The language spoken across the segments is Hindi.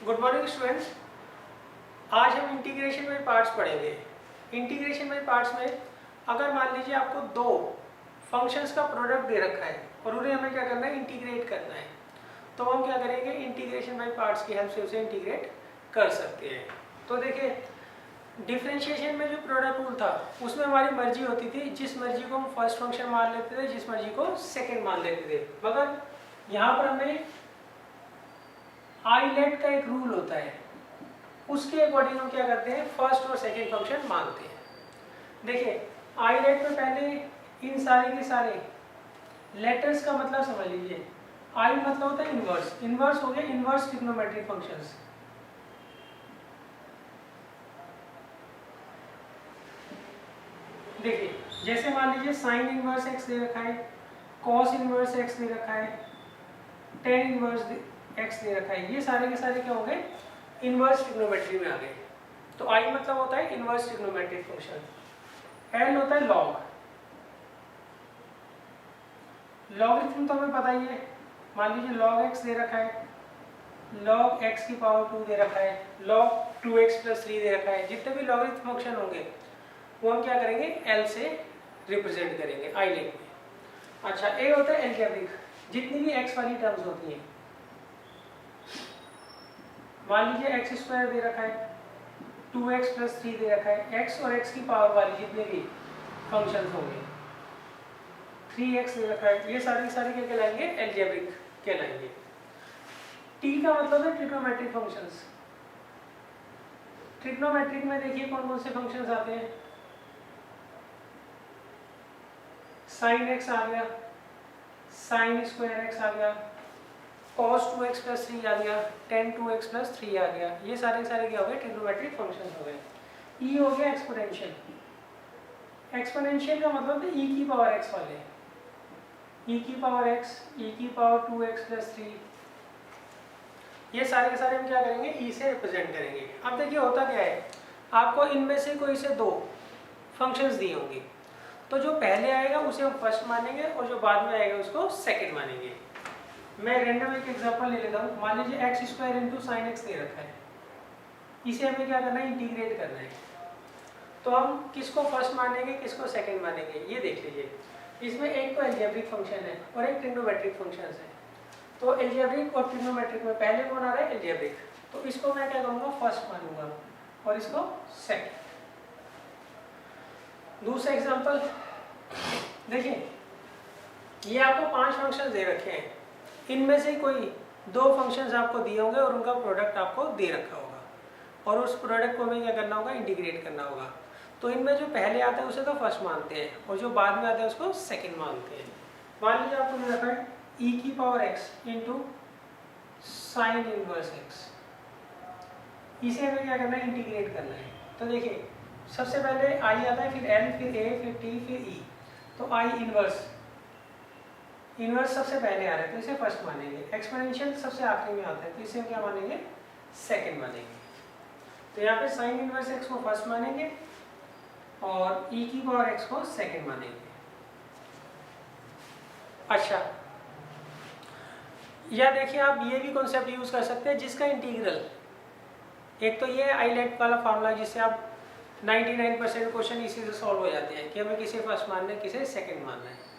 Good morning students. आज हम इंटीग्रेशन बाय पार्ट्स पढ़ेंगे। इंटीग्रेशन बाय पार्ट्स में अगर मान लीजिए आपको दो फंक्शंस का प्रोडक्ट दे रखा है और उन्हें हमें क्या करना है, इंटीग्रेट करना है, तो हम क्या करेंगे, इंटीग्रेशन बाय पार्ट्स की हेल्प से उसे इंटीग्रेट कर सकते हैं। तो देखिए, डिफरेंशिएशन में जो प्रोडक्ट रूल था उसमें हमारी मर्जी होती थी, जिस मर्जी को हम फर्स्ट फंक्शन मान लेते थे, जिस मर्जी को सेकेंड मान लेते थे। मगर यहाँ पर हमें आईलेट का एक रूल होता है, उसके अकॉर्डिंग हम क्या करते हैं, फर्स्ट और सेकंड फंक्शन मानते हैं। देखिए, आईलेट में पहले इन सारे के सारे लेटर्स का मतलब समझ लीजिए। आई मतलब होता है इनवर्स, इनवर्स हो गया इनवर्स ट्रिग्नोमेट्रिक फंक्शंस। देखिए, जैसे मान लीजिए साइन इनवर्स एक्स दे रखा है, कॉस इनवर्स एक्स दे रखा है, टेन इनवर्स एक्स दे रखा है, ये सारे के सारे क्या हो गए, इनवर्स ट्रिग्नोमेट्री में आ गए। तो आई मतलब होता है इनवर्स ट्रिग्नोमेट्रिक फंक्शन। एल होता है लॉग, लॉगरिथम तो हमें पता ही है। मान लीजिए लॉग एक्स दे रखा है, लॉग एक्स की पावर 2 दे रखा है, लॉग 2x + 3 दे रखा है। जितने भी लॉगरिथम फंक्शन होंगे वो हम क्या करेंगे, एल से रिप्रेजेंट करेंगे आईलेट में। अच्छा, ए होता है एलजेब्रिक, जितनी भी एक्स वाली टर्म्स होती हैं। मान लीजिए x² दे रखा है, 2x + 3 दे रखा है, x और x की पावर वाली जितने भी फंक्शंस होंगे, 3x दे रखा है, ये सारे क्या कहलाएंगे, एलजेब्रिक कहलाएंगे। t का मतलब है ट्रिग्नोमेट्रिक फंक्शंस। ट्रिग्नोमेट्रिक में देखिए कौन कौन से फंक्शंस आते हैं। sin x आ गया, sin² x आ गया, cos 2x + 3 आ गया, tan 2x + 3 आ गया। ये सारे क्या हो गए, ट्रिग्नोमेट्रिक फंक्शंस हो गए। e हो गया एक्सपोनेंशियल, एक्सपोनेंशियल का मतलब है e की पावर x वाले, e की पावर x, e की पावर 2x + 3, ये सारे के सारे हम क्या करेंगे, e से रिप्रेजेंट करेंगे। अब देखिए होता क्या है, आपको इनमें से कोई से दो फंक्शंस दिए होंगे, तो जो पहले आएगा उसे हम फर्स्ट मानेंगे और जो बाद में आएगा उसको सेकंड मानेंगे। मैं रैंडम एक एग्जांपल ले लेता हूँ। मान लीजिए x² × sin x दे रखा है, इसे हमें क्या करना है, इंटीग्रेट करना है। तो हम किसको फर्स्ट मानेंगे, किसको सेकंड मानेंगे, ये देख लीजिए। इसमें एक तो एल्जेब्रिक फंक्शन है और एक ट्रिग्नोमेट्रिक फंक्शन है। तो एल्जेब्रिक और ट्रिग्नोमेट्रिक में पहले कौन आ रहा है, एल्जेब्रिक, तो इसको मैं क्या करूँगा, फर्स्ट मानूंगा और इसको सेकंड। दूसरा एग्जांपल देखिए, ये आपको 5 फंक्शन दे रखे हैं, इनमें से कोई दो फंक्शंस आपको दिए होंगे और उनका प्रोडक्ट आपको दे रखा होगा और उस प्रोडक्ट को हमें क्या करना होगा, इंटीग्रेट करना होगा। तो इनमें जो पहले आता है उसे तो फर्स्ट मानते हैं और जो बाद में आता है उसको सेकंड मानते हैं। मान लीजिए आपको दे रखा है e की power x × sin inverse x, इसे हमें क्या करना है, इंटीग्रेट करना है। तो देखिए, सबसे पहले i आता है, फिर l, फिर a, फिर t, फिर e। तो i इनवर्स सबसे पहले आ रहा है तो इसे फर्स्ट मानेंगे। एक्सपोनेंशियल सबसे आखिरी में आता है तो इसे हम क्या मानेंगे, सेकंड मानेंगे। तो यहाँ पे sin इनवर्स x को फर्स्ट मानेंगे और e की पावर x को सेकंड मानेंगे। अच्छा, या देखिए आप ये भी कॉन्सेप्ट यूज कर सकते हैं, जिसका इंटीग्रल, एक तो ये आईलेट वाला फार्मूला जिससे आप 99% क्वेश्चन इसी से सॉल्व हो जाते हैं कि हमें किसे फर्स्ट मानना है, किसे सेकंड मानना है।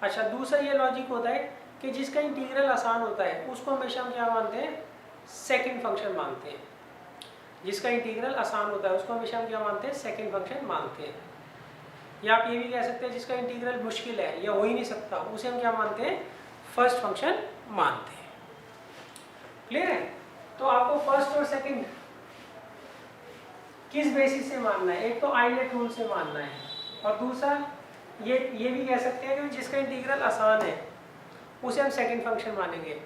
अच्छा, दूसरा ये लॉजिक होता है कि जिसका इंटीग्रल आसान होता है उसको हमेशा हम क्या मानते हैं, सेकंड फंक्शन मानते हैं। जिसका इंटीग्रल आसान होता है उसको हमेशा हम क्या मानते हैं, सेकंड फंक्शन मानते हैं। या आप ये भी कह सकते हैं जिसका इंटीग्रल मुश्किल है या हो ही नहीं सकता, उसे हम क्या मानते हैं, फर्स्ट फंक्शन मानते हैं। क्लियर है? तो आपको फर्स्ट और सेकंड किस बेसिस से मानना है, एक तो आईलेट रूल से मानना है और दूसरा ये भी कह सकते हैं कि जिसका इंटीग्रल आसान है उसे हम सेकंड फंक्शन मानेंगे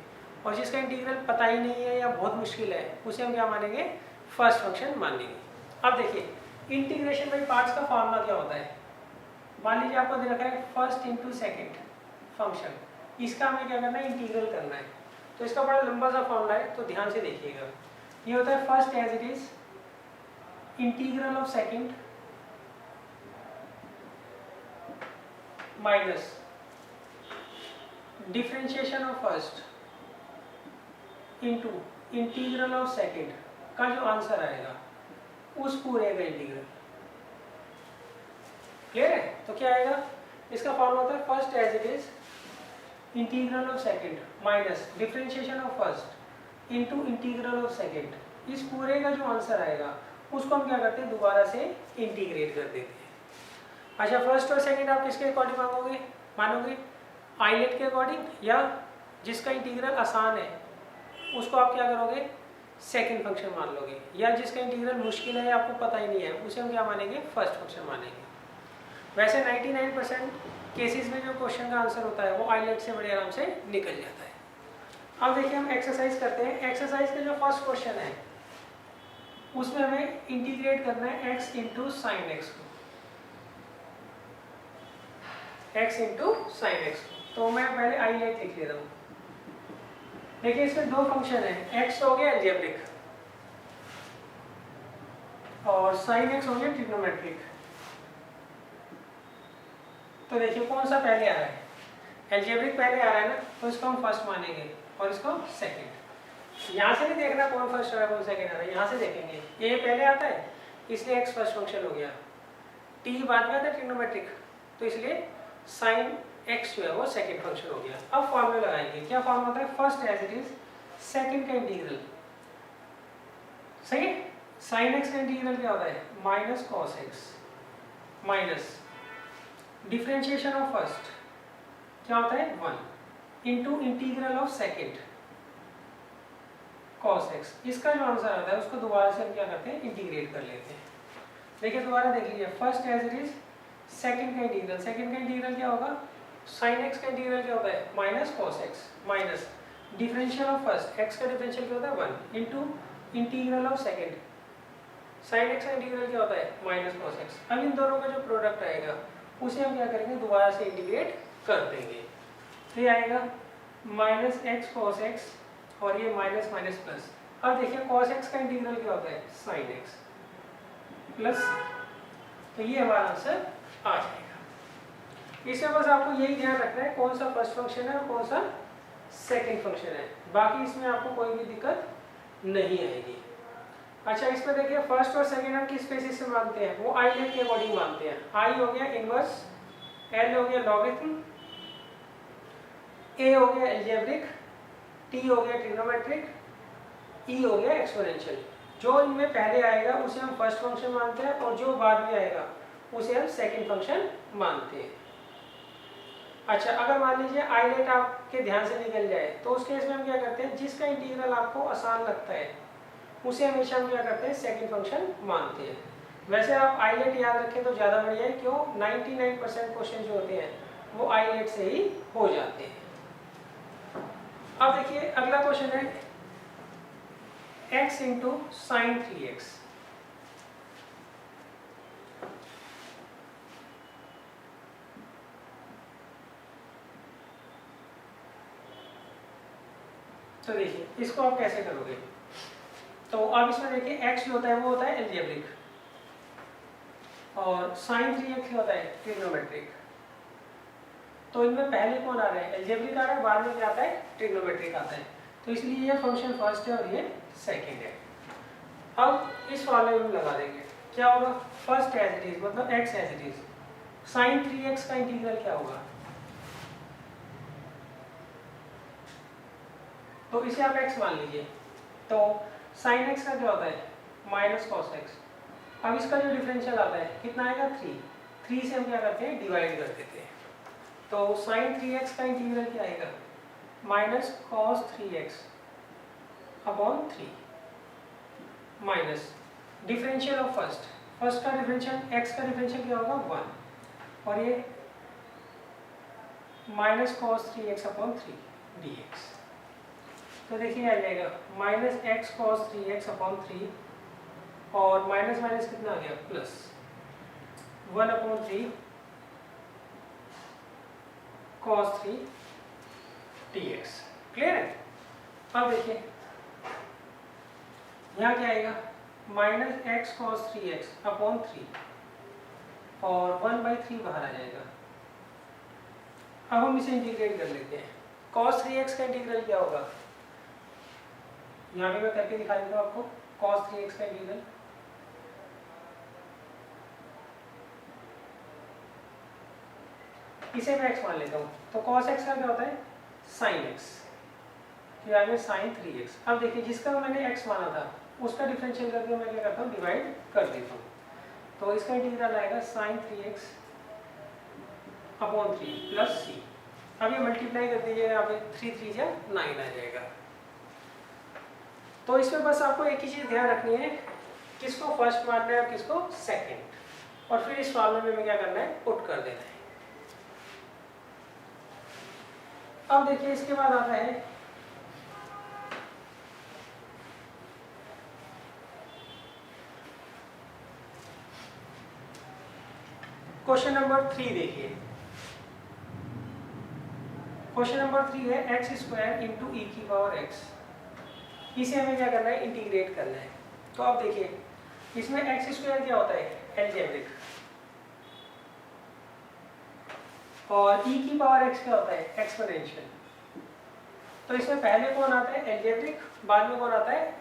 और जिसका इंटीग्रल पता ही नहीं है या बहुत मुश्किल है उसे हम क्या मानेंगे, फर्स्ट फंक्शन मानेंगे। अब देखिए, इंटीग्रेशन बाय पार्ट्स का फॉर्मूला क्या होता है। मान लीजिए आपको दे रखा है फर्स्ट × सेकंड फंक्शन, इसका हमें क्या करना है, इंटीग्रल करना है। तो इसका बड़ा लंबा सा फॉर्मूला है, तो ध्यान से देखिएगा। ये होता है first as it is integral of second minus differentiation of first into integral of second का जो आंसर आएगा उस पूरे का इंटीग्रल। क्लियर है? तो क्या आएगा, इसका फॉर्मूला होता है first as it is integral of second minus differentiation of first into integral of second. इस पूरे का जो आंसर आएगा उसको हम क्या करते हैं, दोबारा से इंटीग्रेट कर देते हैं। अच्छा, फर्स्ट और सेकेंड आप किसके अकॉर्डिंग मानोगे? आइलेट के अकॉर्डिंग, या जिसका इंटीग्रल आसान है उसको आप क्या करोगे, सेकंड फंक्शन मान लोगे, या जिसका इंटीग्रल मुश्किल है आपको पता ही नहीं है उसे हम क्या मानेंगे, फर्स्ट फंक्शन मानेंगे। वैसे 99% केसेस में जो क्वेश्चन का आंसर होता है वो आइलेट से बड़े आराम से निकल जाता है। अब देखिए हम एक्सरसाइज करते हैं। एक्सरसाइज का जो फर्स्ट क्वेश्चन है उसमें हमें इंटीग्रेट करना है x इंटू साइन एक्स को, x इंटू साइन एक्स को। तो मैं पहले आइलेट लिख लेता हूँ। देखिए इसमें दो फंक्शन है, x हो गया अलजेब्रिक और साइन x हो गया ट्रिग्नोमेट्रिक। तो देखिए कौन सा पहले आ रहा है, अलजेब्रिक पहले आ रहा है ना, तो इसको हम फर्स्ट मानेंगे और इसको सेकंड। यहाँ से नहीं देखना कौन फर्स्ट आ रहा है कौन सेकंड आ रहा है, यहाँ से देखेंगे। ये पहले आता है इसलिए x फर्स्ट फंक्शन हो गया, t बाद में आता है ट्रिग्नोमेट्रिक, तो इसलिए साइन x जो है वो सेकंड फंक्शन हो गया। अब फॉर्मूला लगाएंगे। क्या फॉर्मूला होता है, first as it is second का इंटीग्रल। सही है, साइन x का इंटीग्रल क्या होता है, minus cos x minus differentiation of first क्या होता है 1 into integral of second cos x। इसका जो आंसर आता है उसको दोबारा से हम क्या करते हैं, इंटीग्रेट कर लेते हैं। देखिए दोबारा देख लीजिए, first as it is second का इंटीग्रल। सेकंड का इंटीग्रल क्या होगा, sin x का इंटीग्रल क्या होता है, minus cos x minus differential of first, x का डिफरेंशियल क्या होता है 1 into integral of second, sin x का इंटीग्रल क्या होता है माइनस cos x। अब इन दोनों का जो प्रोडक्ट आएगा उसे हम क्या करेंगे, दोबारा से इंटीग्रेट कर देंगे। तो ये आएगा माइनस एक्स कॉस एक्स और ये माइनस माइनस प्लस। अब देखिए cos x का इंटीग्रल क्या होता है, sin x प्लस, तो ये हमारा आंसर आ जाएगा। इसमें बस आपको यही ध्यान रखना है कौन सा फर्स्ट फंक्शन है और कौन सा सेकंड फंक्शन है, बाकी इसमें आपको कोई भी दिक्कत नहीं आएगी। अच्छा, इसमें देखिए फर्स्ट और सेकंड हम किस बेसिस से मानते हैं, वो आइलेट के अकॉर्डिंग मानते हैं। आई हो गया इनवर्स, एल हो गया लॉगरिथम, ए हो गया अलजेब्रिक, टी हो गया ट्रिग्नोमेट्रिक, ई हो गया एक्सपोनेंशियल। जो इनमें पहले आएगा उसे हम फर्स्ट फंक्शन मानते हैं और जो बाद में आएगा उसे हम सेकंड फंक्शन मानते हैं। अच्छा, अगर मान लीजिए आइलेट आपके ध्यान से निकल जाए तो उस केस में हम क्या करते हैं, जिसका इंटीग्रल आपको आसान लगता है उसे हमेशा हम क्या करते हैं, सेकंड फंक्शन मानते हैं। वैसे आप आइलेट याद रखें तो ज़्यादा बढ़िया है, क्यों 99% क्वेश्चन जो होते हैं वो आइलेट से ही हो जाते हैं। अब देखिए अगला क्वेश्चन है x इंटू साइन 3x। तो देखिए इसको आप कैसे करोगे, तो अब इसमें देखिए x जो होता है वो होता है अलजेब्रिक और साइन 3x होता है ट्रिग्नोमेट्रिक। तो इनमें पहले कौन आ रहा है, अलजेब्रिक आ रहा है, बाद में क्या आता है, ट्रिग्नोमेट्रिक आता है। तो इसलिए ये फंक्शन फर्स्ट है और ये सेकंड है। अब इस फॉर्मूले में लगा देंगे, क्या होगा, फर्स्ट एज इट इज मतलब x as it is, sine 3x का इंटीग्रल क्या होगा, तो इसे आप x मान लीजिए। तो साइन x का क्या होता है माइनस कॉस x। अब इसका जो डिफरेंशियल आता है कितना आएगा 3 से हम क्या करते हैं, डिवाइड कर देते हैं। तो साइन 3x का इंटीग्रल क्या आएगा, minus cos 3x upon 3 minus differential of first का डिफरेंशियल, x का डिफरेंशियल क्या होगा 1 और ये minus cos 3x upon 3 dx। तो देखिए आ जाएगा minus x cos 3x upon 3 और माइनस माइनस कितना आ गया plus 1 upon 3 cos 3 dx। Clear है? अब देखिए यहाँ क्या आएगा, minus x cos 3x upon 3 और 1/3 बाहर आ जाएगा। अब हम इसे इंटीग्रेट कर लेते हैं। cos 3x का इंटीग्रल क्या होगा, यहाँ पे मैं करके दिखा देता हूँ आपको cos 3x का इंटीग्रल। इसे मैं x मान लेता हूँ, तो cos x का क्या होता है sin x, फिर आगे sin 3x। अब देखिए जिसका मैंने x माना था उसका डिफरेंशियल करके मैं क्या करता हूँ डिवाइड कर देता हूँ, तो इसका इंटीग्रल आएगा sin 3x upon 3 plus c। अब ये मल्टीप्लाई कर दीजिएगा, यहाँ पे 3 3 या 9 आ जाएगा। तो इसमें बस आपको एक ही चीज़ ध्यान रखनी है, किसको फर्स्ट मानना है और किसको सेकंड, और फिर इस फॉर्मूले में क्या करना है पुट कर देना है। अब देखिए इसके बाद आता है क्वेश्चन नंबर 3। देखिए क्वेश्चन नंबर 3 है एक्स स्क्वायर इंटू ई की पावर एक्स। इसे हमें क्या करना है इंटीग्रेट करना है। तो अब देखिए इसमें एक्स स्क्वायर क्या होता है एलजेब्रिक, और ई की पावर एक्स क्या होता है एक्सपोनेंशियल। तो इसमें पहले कौन आता है एलजेब्रिक, बाद में कौन आता है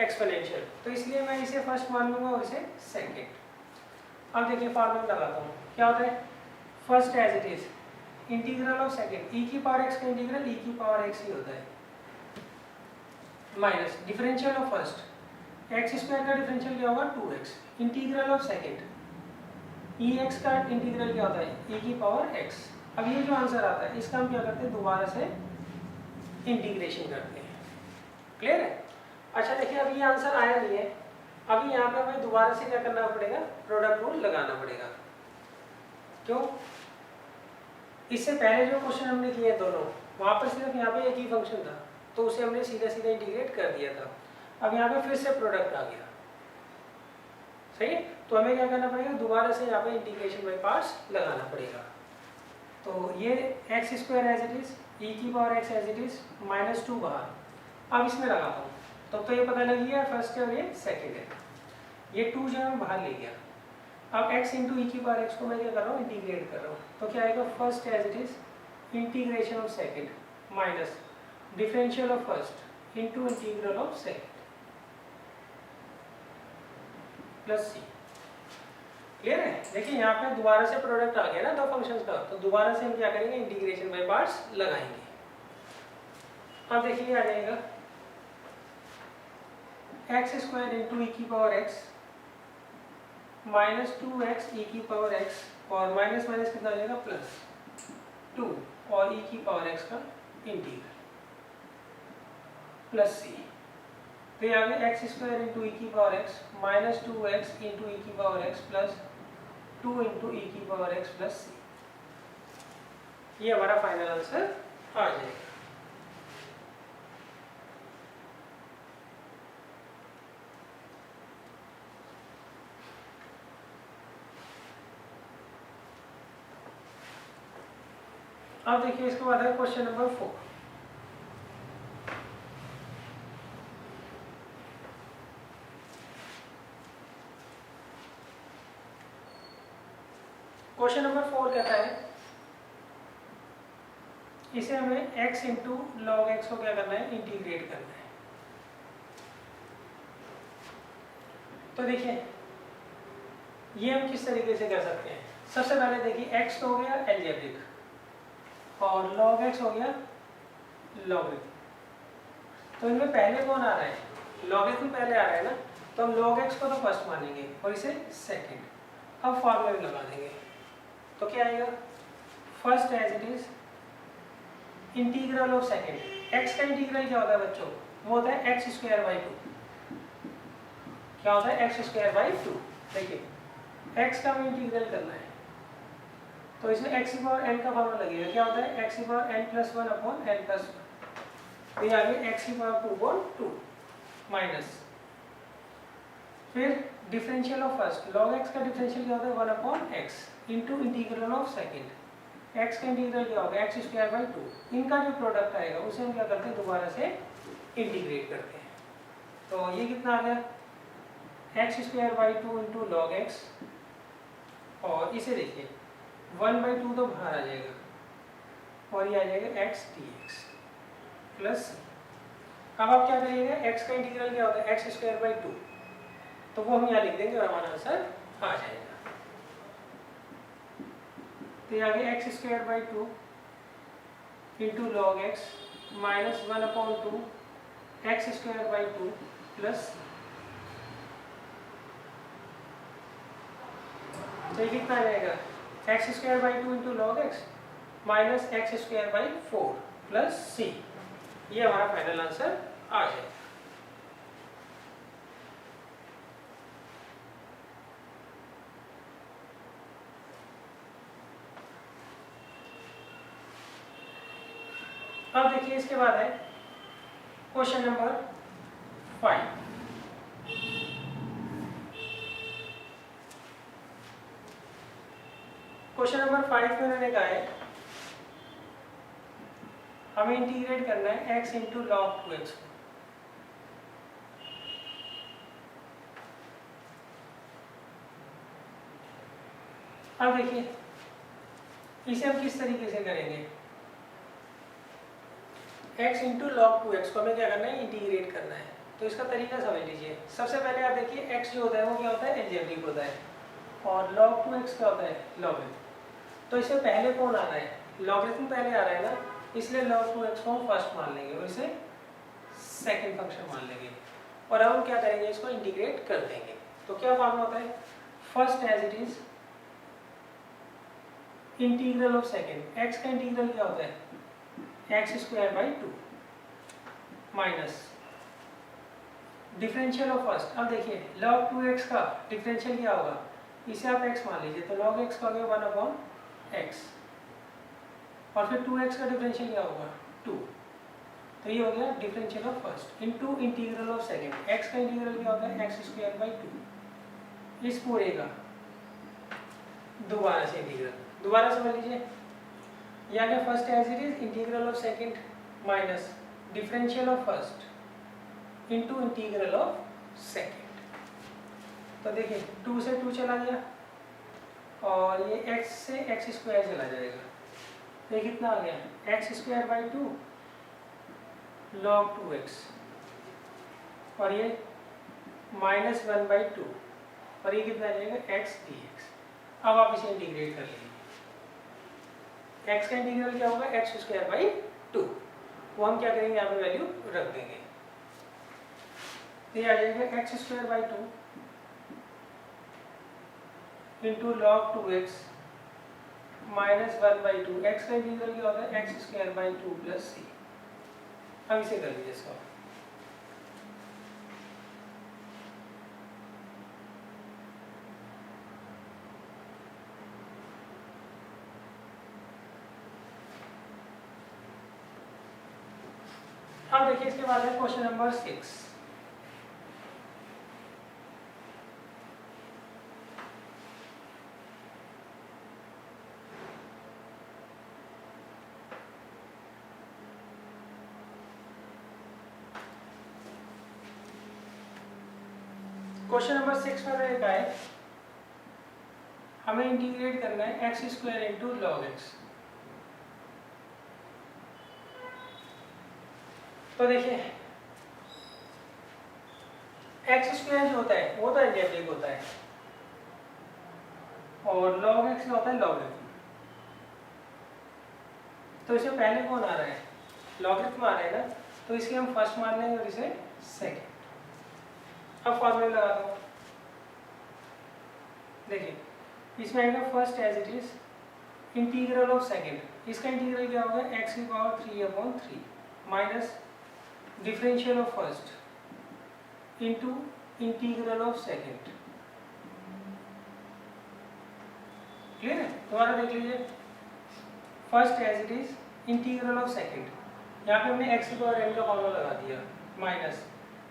एक्सपोनेंशियल, तो इसलिए मैं इसे फर्स्ट मान लूंगा और इसे सेकंड। अब देखिए फॉर्मूला लगाता हूँ, क्या होता है first as it is integral of second, e की पावर एक्स का इंटीग्रल ई की पावर एक्स ही होता है, minus differential of first x square का डिफरेंशियल क्या होगा 2x, integral of second e x का इंटीग्रल क्या होता है ई की पावर एक्स। अब ये जो आंसर आता है इसका हम क्या करते हैं दोबारा से इंटीग्रेशन करते हैं। क्लियर है। अच्छा देखिए अभी ये आंसर आया नहीं है, अभी यहाँ पे हमें दोबारा से क्या करना पड़ेगा प्रोडक्ट रूल लगाना पड़ेगा। क्यों, इससे पहले जो क्वेश्चन हमने किए दोनों वहाँ पर सिर्फ यहाँ पे एक ही फंक्शन था, तो उसे हमने सीधा सीधा इंटीग्रेट कर दिया था। अब यहाँ पे फिर से प्रोडक्ट आ गया, सही है, तो हमें क्या करना पड़ेगा दोबारा से यहाँ पे इंटीग्रेशन बाय पार्ट्स लगाना पड़ेगा। तो ये x square as it is e की power x as it is -2 बाहर, अब इसमें लगाता हूँ तो ये पता लग गया फर्स्ट है और ये सेकेंड है, ये 2 जो है बाहर ले गया। अब x इंटू ई की पावर x को मैं क्या कर रहा हूँ इंटीग्रेट कर रहा हूँ, तो क्या आएगा first as it is integration of second minus differential of first into integral of second plus C. Clear है। देखिए यहाँ पे दोबारा से प्रोडक्ट आ गया ना दो फंक्शंस का, तो दोबारा से हम क्या करेंगे इंटीग्रेशन बाय पार्ट्स लगाएंगे। अब देखिए आ जाएगा एक्स स्क्वायर इंटू ई की पावर एक्स -2x e की पावर x, और माइनस माइनस कितना आ जाएगा +2 और e की पावर x का इंटीग्रल प्लस c। तो ये आ गया एक्स स्क्वायर इंटू ई की पावर x -2x इंटू ई की पावर x प्लस 2 इंटू ई की पावर x प्लस c। ये हमारा फाइनल आंसर आ जाएगा। अब देखिए इसके बाद है क्वेश्चन नंबर 4। क्वेश्चन नंबर 4 कहता है इसे हमें x इंटू लॉग एक्स को क्या करना है इंटीग्रेट करना है। तो देखिए ये हम किस तरीके से कर सकते हैं, सबसे पहले देखिए x तो हो गया एलजेब्रिक और log x हो गया लॉगरिथम, तो इनमें पहले कौन आ रहा है लॉगरिथम पहले आ रहा है ना, तो हम log x को तो फर्स्ट मानेंगे और इसे सेकंड। अब फॉर्मूला लगा देंगे, तो क्या आएगा first as it is integral of second. x का इंटीग्रल क्या होता है बच्चों, वो होता है एक्स स्क्वायर बाई 2। क्या होता है एक्स स्क्वायर बाई 2। देखिए x का हमें इंटीग्रल करना है, तो इसमें x की पावर n का फॉर्मूला लगेगा, क्या होता है x की पावर n+1 अपॉन n+1, तो ये आ गया x की पावर 2/2 माइनस फिर differential of first log x का डिफरेंशियल क्या होता है 1/x into integral of second, x का इंटीग्रल क्या होगा एक्स स्क्वायर बाई 2। इनका जो प्रोडक्ट आएगा उसे हम क्या करते हैं दोबारा से इंटीग्रेट करते हैं, तो ये कितना आ गया x square by 2 into log x, और इसे देखिए 1/2 तो बाहर आ जाएगा और ये आ जाएगा x dx प्लस। अब आप क्या करिएगा, x का इंटीग्रल क्या होता है, एक्स स्क्वायर बाई 2, तो वो हम यहाँ लिख देंगे और हमारा आंसर आ जाएगा। तो ये आगे x square by 2 into log x minus 1/2 x square by 2 plus, तो ये कितना आ जाएगा, x square by 2 into log x minus x square by 4 plus C, ये हमारा फाइनल आंसर आ जाएगा। अब देखिए इसके बाद है क्वेश्चन नंबर 5। क्वेश्चन नंबर 5 में उन्होंने कहा है हमें इंटीग्रेट करना है x इंटू लॉग 2x। अब देखिए इसे हम किस तरीके से करेंगे, x इंटू लॉग 2x को हमें क्या करना है, इंटीग्रेट करना है। तो इसका तरीका समझ लीजिए। सबसे पहले आप देखिए x जो होता है वो क्या होता है, एलजेब्रिक होता है, और log 2x क्या होता है, लॉगरिथम। तो इससे पहले कौन आ रहा है, लॉगरिथम पहले आ रहा है ना, इसलिए log 2x को हम फर्स्ट मान लेंगे और इसे सेकंड फंक्शन मान लेंगे, और अब हम क्या करेंगे, इसको इंटीग्रेट कर देंगे। तो क्या फॉर्मूला होता है, first as it is integral of second, x का इंटीग्रल क्या होता है, X square by 2 minus differential of first. अब देखिए log 2x का डिफरेंशियल क्या होगा, इसे आप x मान लीजिए, तो log x का हो गया 1/x, और फिर 2x का डिफरेंशियल क्या होगा 2, तो ये हो गया differential of first into integral of second. x का इंटीग्रल क्या होता है, एक्स स्क्वायर बाई 2, इस पूरे का दोबारा से इंटीग्रल, दोबारा समझ लीजिए, या क्या first as it is integral of second minus differential of first into integral of second. तो देखिए 2 से 2 चला गया और ये x से x स्क्वायर चला जाएगा, तो ये कितना आ गया, x square by 2 log 2x, और ये माइनस 1/2, और ये कितना आ जाएगा x dx। अब आप इसे इंटीग्रेट कर लीजिए, x का इंटीग्रल क्या होगा, एक्स स्क्वायर बाई 2, वो हम क्या करेंगे, यहाँ पे वैल्यू रख देंगे, तो ये आ जाएगा x square by 2 into log 2x minus 1/2, x का इंटीग्रल क्या होता है, एक्स स्क्वायर बाई 2 प्लस सी। अब इसे कर लीजिए इसको, अब देखिए इसके बाद है क्वेश्चन नंबर 6। क्वेश्चन नंबर 6 में मैंने कहा है हमें इंटीग्रेट करना है X square into log x. तो देखिए एक्स स्क्वायर जो होता है वो तो एलजेब्रिक होता है, और लॉग एक्स क्या होता है, लॉगरिथम। तो इससे पहले कौन आ रहा है, लॉगरिथम आ रहा है ना, तो इसके हम फर्स्ट मान लेंगे और इसे सेकंड। अब फॉर्मूला लगा दो, देखिए इसमें आएगा first as it is integral of second, इसका इंटीग्रल क्या होगा, x की power 3/3 minus differential of first into integral of second. Clear है, दोबारा देख लीजिए, first as it is integral of second, यहाँ पे हमने x की पावर n का फॉर्मूला लगा दिया, minus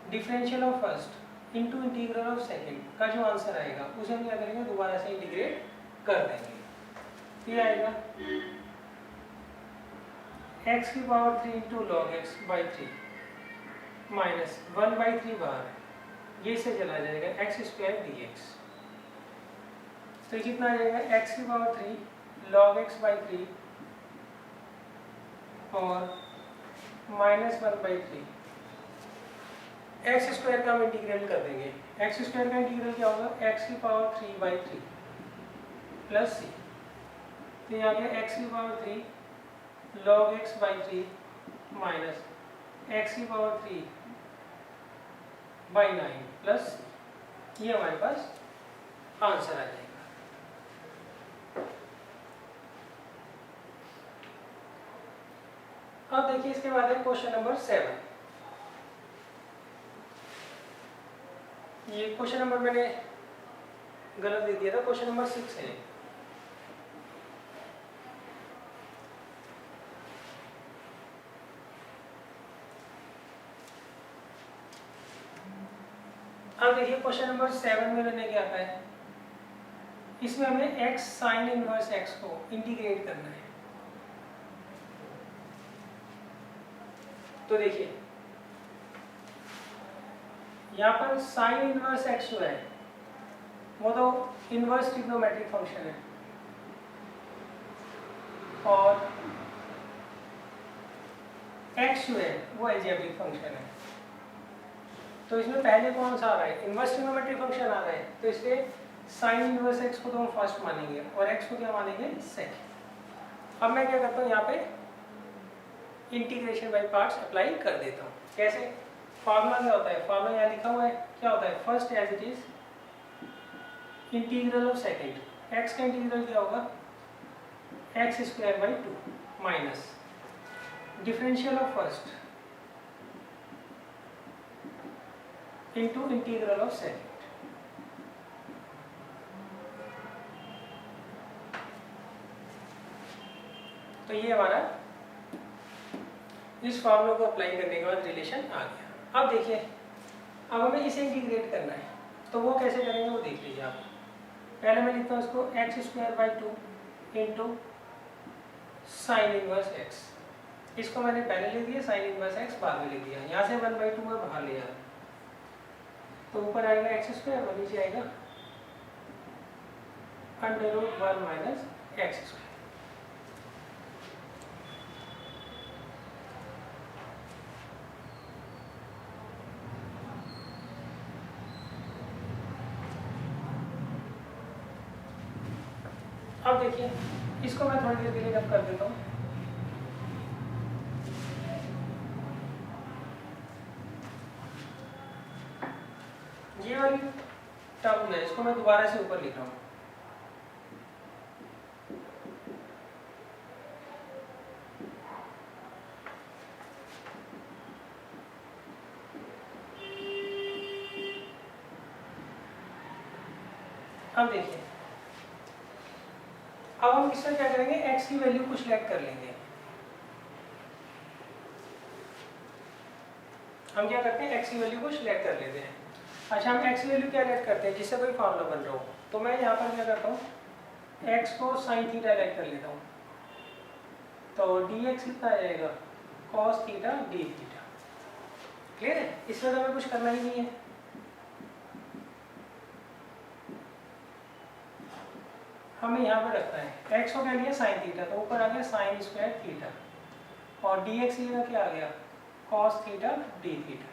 differential of first into integral of second का जो आंसर आएगा उसे हम क्या करेंगे, दोबारा से इंटीग्रेट कर देंगे। ये आएगा x की power 3 into log x by 3 minus 1/3 बाहर, ये से चला जाएगा एक्स स्क्वायर डी एक्स। तो ये कितना आ जाएगा, x की पावर 3 लॉग एक्स बाई 3 और माइनस 1/3 एक्स स्क्वायर का हम इंटीग्रेट कर देंगे। एक्स स्क्वायर का इंटीग्रल क्या होगा, एक्स की पावर 3/3 प्लस सी, तो ये आ गया एक्स की power 3 log x/3 minus x की पावर 3/9 प्लस, ये हमारे पास आंसर आ जाएगा। अब देखिए इसके बाद है क्वेश्चन नंबर 7। ये क्वेश्चन नंबर मैंने गलत दे दिया था, क्वेश्चन नंबर 6 है। अब देखिए क्वेश्चन नंबर 7 में मैंने क्या कहा है, इसमें हमें x साइन इनवर्स x को इंटीग्रेट करना है। तो देखिए यहाँ पर साइन इनवर्स x जो है वो तो इनवर्स ट्रिग्नोमेट्रिक फंक्शन है, और x जो है वो अलजेब्रिक फंक्शन है। तो इसमें पहले कौन सा आ रहा है, इनवर्स ट्रिग्नोमेट्रिक फंक्शन आ रहा है, तो इसलिए साइन इनवर्स x को तो हम फर्स्ट मानेंगे और x को क्या मानेंगे, सेकंड। अब मैं क्या करता हूँ यहाँ पे इंटीग्रेशन बाय पार्ट्स अप्लाई कर देता हूँ। कैसे, फार्मूला क्या होता है, फार्मूला यहाँ लिखा हुआ है, क्या होता है, first as it is integral of second, x का इंटीग्रल क्या होगा, x²/2 minus differential of first into integral of second. तो ये हमारा इस फॉर्मूला को अप्लाई करने के बाद रिलेशन आ गया। अब देखिए अब हमें इसे इंटीग्रेट करना है, तो वो कैसे करेंगे वो देख लीजिए आप। पहले मैं लिखता हूँ इसको x²/2 into sine inverse x, इसको मैंने पहले लिख दिया, साइन इनवर्स x बाद में लिख दिया। यहाँ से 1/2 में बाहर ले आया, तो ऊपर आएगा x² और नीचे आएगा √1 माइनस x²। अब देखिए इसको मैं थोड़ी देर के लिए कट कर देता हूँ। ये वाली टर्म है, इसको मैं दोबारा से ऊपर लिख रहा हूँ। अब देखिए अब हम इसमें क्या करेंगे, x की वैल्यू को सिलेक्ट कर लेंगे। हम क्या करते हैं, x की वैल्यू को सिलेक्ट कर लेते हैं। अच्छा, हम x की वैल्यू क्या लेट करते हैं, जिससे कोई फार्मूला बन रहा हो, तो मैं यहाँ पर क्या करता हूँ, x को साइन थीटा लेट कर लेता हूँ, तो dx कितना आ जाएगा, cos theta d theta. Clear है, इसमें तो हमें कुछ करना ही नहीं है। हमें यहाँ पर रखना है, x को क्या लिया साइन थीटा, तो ऊपर आ गया साइन स्क्वायर थीटा, और dx ये क्या आ गया, cos थीटा d थीटा,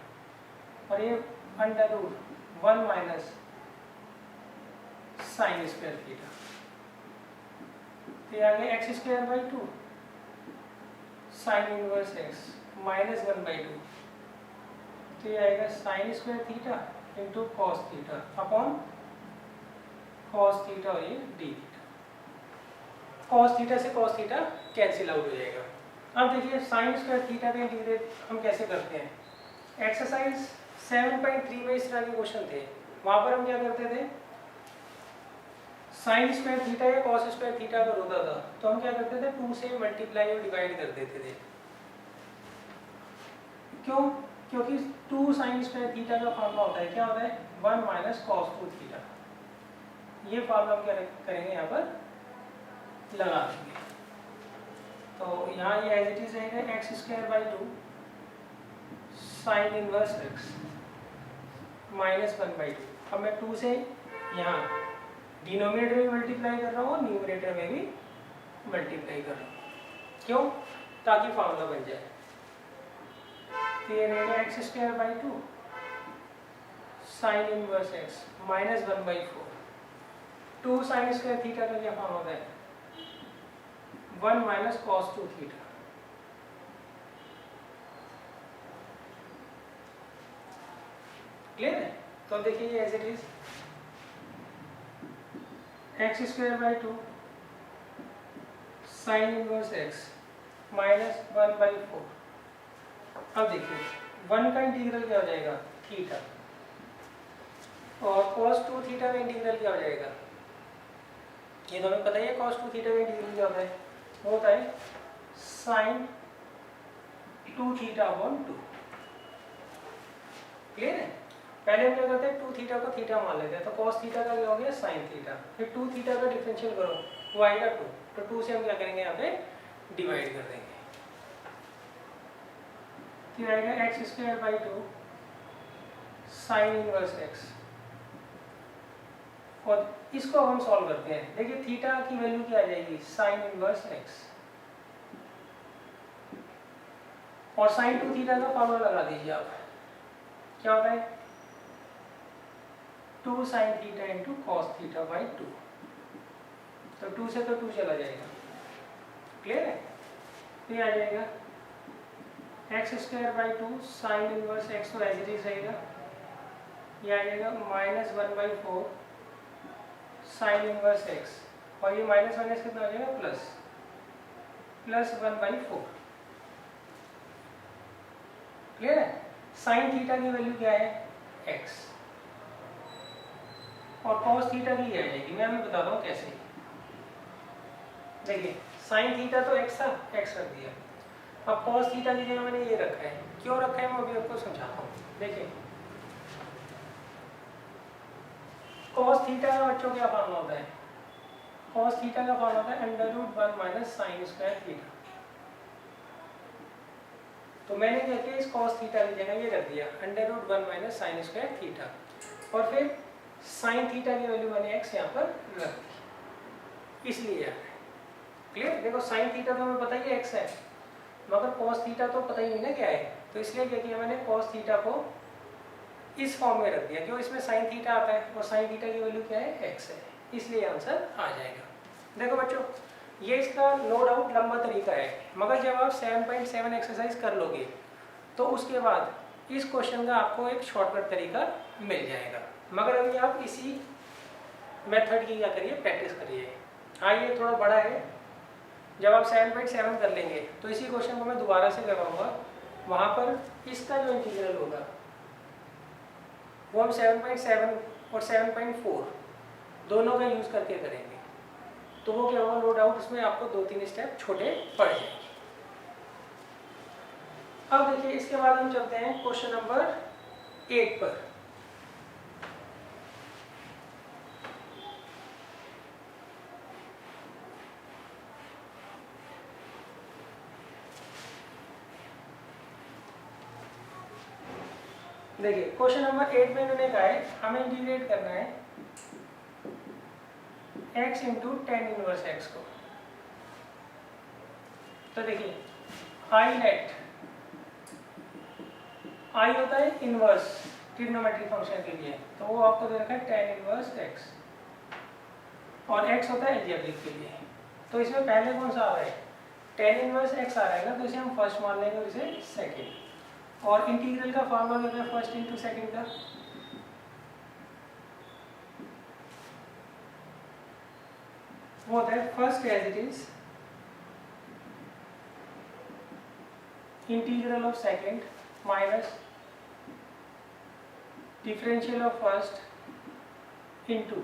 और ये √1 माइनस साइन स्क्वायर थीटा, तो ये आ गया x²/2 sine inverse x minus 1/2, तो ये आएगा sine square theta into cos theta upon cos theta, और ये d थीटा। कॉस थीटा से कॉस थीटा कैंसिल आउट हो जाएगा। अब देखिए साइन स्क्वायर थीटा का इंटीग्रेट हम कैसे करते हैं। एक्सरसाइज 7.3 में इस तरह के क्वेश्चन थे, वहां पर हम क्या करते थे, साइन स्क्वायर थीटा या कॉस स्क्वायर थीटा अगर होता था तो हम क्या करते थे, 2 से मल्टीप्लाई और डिवाइड कर देते थे। क्यों, क्योंकि 2 साइन स्क्वायर थीटा का फॉर्मूला होता है, क्या होता है, 1 माइनस कॉस 2 थीटा। ये फॉर्मूला हम क्या करेंगे, यहाँ पर लगा देंगे। तो यहाँ ये एज इट इज रहेगा x²/2 sine inverse x minus 1/2। अब मैं 2 से यहाँ डिनोमिनेटर में मल्टीप्लाई कर रहा हूँ और न्यूमरेटर में भी मल्टीप्लाई कर रहा हूँ। क्यों, ताकि फॉर्मूला बन जाए। तो ये रहेगा x²/2 sign inverse X minus 1/4। 2 sine square theta का क्या फॉर्म होता है? 1 माइनस कॉस 2 थीटा। क्लियर है? तो अब देखिए ये as it is X square by 2 sine inverse X minus 1/4। अब देखिए 1 का इंटीग्रल क्या हो जाएगा? थीटा। और cos 2 थीटा का इंटीग्रल क्या हो जाएगा? ये तो हमें पता ही है cos 2 थीटा का इंटीग्रल क्या होता है? वो होता है साइन 2 थीटा अपॉन 2। क्लियर है? पहले हम क्या करते हैं 2 थीटा को थीटा मान लेते हैं, तो cos थीटा का क्या हो गया? Sine theta. फिर 2 थीटा का डिफरेंशियल करो, वो आएगा 2, तो 2 से हम क्या करेंगे? यहाँ पे डिवाइड कर देंगे, फिर आएगा x square by 2 sine inverse x. और इसको हम सॉल्व करते हैं। देखिए थीटा की वैल्यू क्या आ जाएगी? Sign inverse x. और साइन 2 थीटा का फॉर्मूला लगा दीजिए आप, क्या होता है? 2 sine theta into cos theta by 2। तो 2 से तो 2 चला जाएगा। क्लियर है? ये आ जाएगा x square by 2 sine inverse x, तो एज इट इज रहेगा। ये आ जाएगा माइनस 1/4 साइन इनवर्स एक्स, और ये माइनस माइनस कितना हो जाएगा? प्लस 1/4। क्लियर है? साइन थीटा की वैल्यू क्या है? एक्स। और cos थीटा की क्या आ जाएगी? मैं आपको बताता हूँ कैसे। देखिए साइन थीटा तो एक्स था, एक्स रख दिया। अब cos थीटा की जगह मैंने ये रखा है। क्यों रखा है मैं अभी आपको समझाता हूँ। देखिए cos थीटा का बच्चों क्या फॉर्मूला होता है? cos थीटा का फॉर्मूला होता है √1 माइनस साइन स्क्वायर थीटा। तो मैंने क्या किया? इस cos थीटा की जगह ये रख दिया √1 माइनस साइन स्क्वायर थीटा, और फिर साइन थीटा की वैल्यू मैंने एक्स यहाँ पर रख दी, इसलिए यार क्लियर। देखो साइन थीटा तो हमें पता ही है एक्स है, मगर cos थीटा तो पता ही नहीं ना क्या है, तो इसलिए क्या किया मैंने? cos थीटा को इस फॉर्म में रख दिया, क्यों? इसमें साइन थीटा आता है और साइन थीटा की वैल्यू क्या है? एक्स है, इसलिए आंसर आ जाएगा। देखो बच्चों ये इसका नो डाउट लंबा तरीका है, मगर जब आप 7.7 एक्सरसाइज कर लोगे तो उसके बाद इस क्वेश्चन का आपको एक शॉर्टकट तरीका मिल जाएगा। मगर अभी आप इसी मेथड की क्या करिए? प्रैक्टिस करिए। हाँ ये थोड़ा बड़ा है, जब आप 7.7 कर लेंगे तो इसी क्वेश्चन को मैं दोबारा से करवाऊंगा। वहाँ पर इसका जो इंटीग्रल होगा वो हम 7.7 और 7.4 दोनों का यूज़ करके करेंगे, तो वो क्या होगा? नो डाउट उसमें आपको 2-3 स्टेप छोटे पड़ जाएंगे। अब देखिए इसके बाद हम चलते हैं क्वेश्चन नंबर 8 पर। देखिए क्वेश्चन नंबर 8 में मैंने कहा है हमें इंटीग्रेट करना है x into ten inverse X को। तो देखिए आई लेट आई होता है इनवर्स ट्रिग्नोमेट्रिक फंक्शन के लिए, तो वो आपको दे रखा है टेन इनवर्स x, और x होता है एल्जेब्रिक के लिए। तो इसमें पहले कौन सा आ रहा है? टेन इनवर्स x आ रहा है ना, तो इसे हम फर्स्ट मान लेंगे और इसे सेकेंड। और इंटीग्रल का फॉर्मूला क्या होता है फर्स्ट इंटू सेकेंड का? वो होता है first as it is integral of second minus differential of first into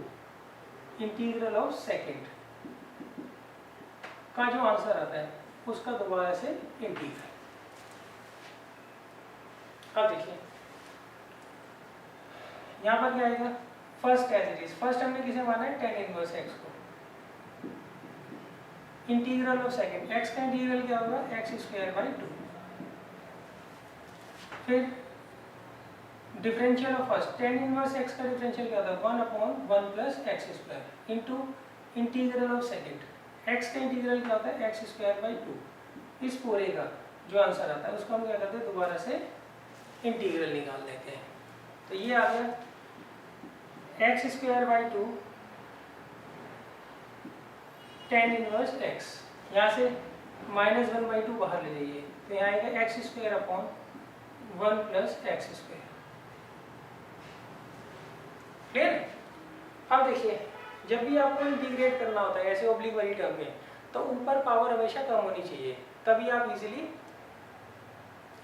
integral of second का जो आंसर आता है उसका दोबारा से इंटीग्रल। अब देखिए यहाँ पर क्या आएगा? First as it is, first हमने किसे माना है? टेन इनवर्स एक्स को। इंटीग्रल ऑफ सेकेंड, एक्स का इंटीग्रल क्या होगा? X square by 2। फिर differential of first, tan inverse X का डिफरेंशियल क्या होता है? 1/1 plus x square into integral of second, X का इंटीग्रल क्या होता है? X square by 2। इस पूरे का जो आंसर आता है उसको हम क्या करते हैं? दोबारा से इंटीग्रल निकाल लेते हैं। तो ये आ गया x square by 2 tan inverse x, यहाँ से -1/2 बाहर ले जाइए तो यहाँ आएगा x square upon 1 plus x square. Clear? अब देखिए जब भी आपको इंटीग्रेट करना होता है ऐसे ऑब्लिक वाली टर्म में तो ऊपर पावर हमेशा कम होनी चाहिए, तभी आप इजीली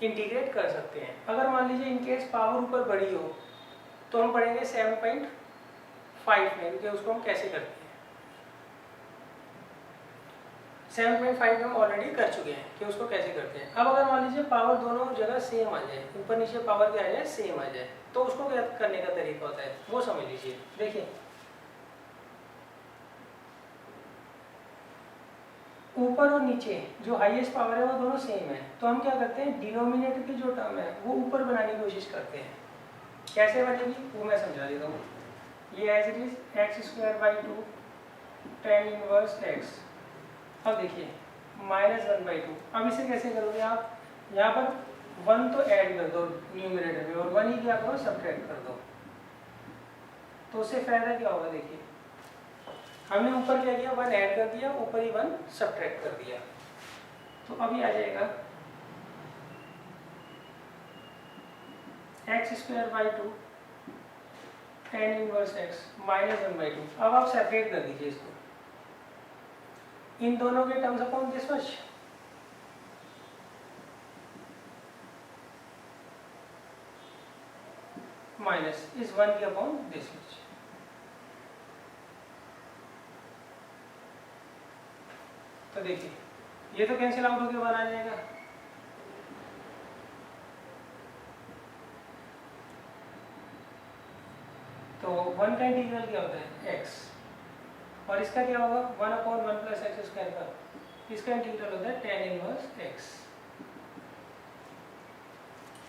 इंटीग्रेट कर सकते हैं। अगर मान लीजिए इनकेस पावर ऊपर बड़ी हो तो हम पढ़ेंगे 7.5 में, क्योंकि उसको हम कैसे करते हैं। 7.5 हम ऑलरेडी कर चुके हैं कि उसको कैसे करते हैं। अब अगर मान लीजिए पावर दोनों जगह सेम आ जाए, ऊपर नीचे पावर क्या आ जाए, सेम आ जाए, तो उसको क्या करने का तरीका होता है वो समझ लीजिए। देखिए ऊपर और नीचे जो हाईएस्ट पावर है वो दोनों सेम है, तो हम क्या करते हैं डिनोमिनेटर की जो टर्म है वो ऊपर बनाने की कोशिश करते हैं। कैसे बनेगी वो मैं समझा देता हूँ। ये as it is X square by 2 tan inverse X. अब देखिए -1/2, अब इसे कैसे करोगे आप, यहाँ पर 1 तो ऐड कर दो न्यूमरेटर में और 1 ही क्या करो सब्ट्रैक्ट कर दो, तो उससे फायदा क्या होगा। देखिए हमने ऊपर क्या किया 1 ऐड कर दिया, ऊपर ही 1 सब्ट्रैक्ट कर दिया, तो अभी आ जाएगा x square by 2 tan inverse x -1/2। अब आप सेपरेट कर दीजिए इसको, इन दोनों के terms upon this much, minus इस 1 के अपॉन दिस मच। तो देखिए ये तो कैंसिल आउट होकर 1 आ जाएगा, तो 1 का इंटीग्रल क्या होता है x, और इसका क्या होगा 1/1 प्लस एक्स स्क्वायर का, इसका इंटीग्रल होता है tan इनवर्स x।